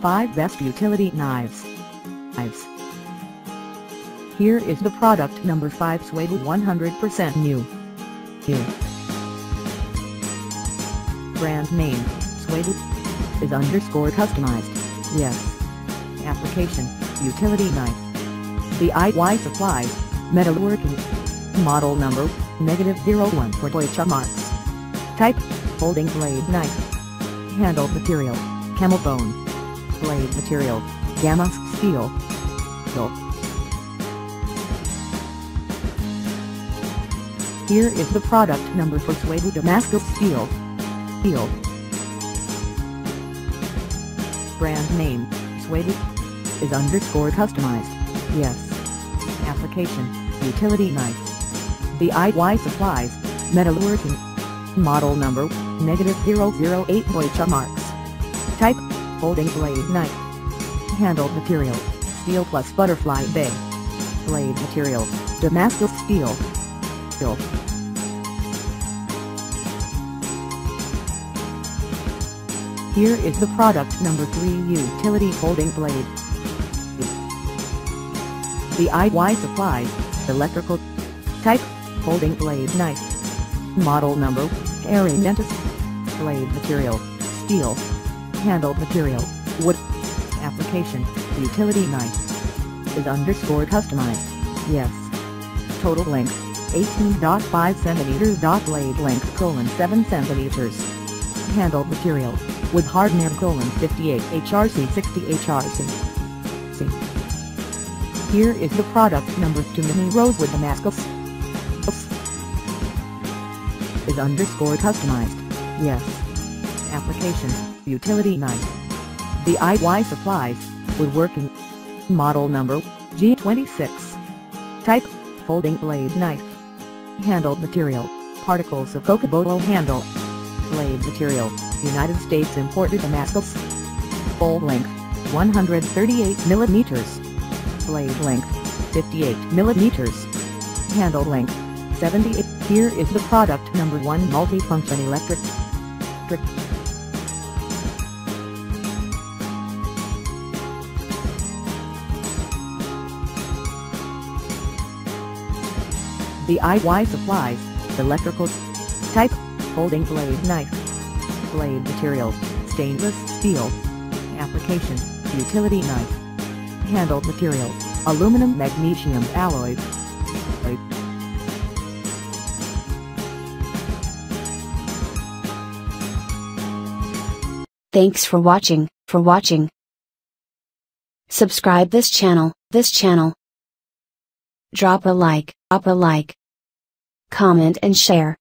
5 Best Utility Knives. Here is the product number 5 Swayboo 100% new. Brand name, Swayboo. Is _ customized. Yes. Application, utility knife. DIY supplies, metalworking. Model number, -01 for Deutsche marks. Type, folding blade knife. Handle material, camel bone. Blade material, Damascus steel. Here is the product number for Swayboo Damascus steel. Brand name, Swayboo. Is _ customized. Yes. Application, utility knife. DIY supplies, metalworking. Model number, -008 Deutsche marks. Type, folding blade knife. Handle material, steel plus butterfly bay. Blade material, Damascus steel. Here is the product number 3 utility folding blade. DIY supplies, electrical. Type, folding blade knife. Model number, Arientus. Blade material, steel. Handle material, wood. Application, utility knife. Is _ customized. Yes. Total length, 18.5 cm. Blade length, 7 cm. Handle material, wood hardness, 58 HRC 60 HRC. Here is the product number 2 mini Rosewood Damascus. Is _ customized. Yes. Application, utility knife. DIY supplies, woodworking. Model number, G26. Type, folding blade knife. Handle material, particles of cocobolo handle. Blade material, United States imported Damascus. Fold length, 138 mm. Blade length, 58 mm. Handle length, 78. Here is the product number 1 Multifunction electric. DIY supplies, electrical. Type, folding blade knife. Blade material, stainless steel. Application, utility knife. Handle material, aluminum magnesium alloy. Thanks for watching. Subscribe this channel. Drop a like. Comment and share.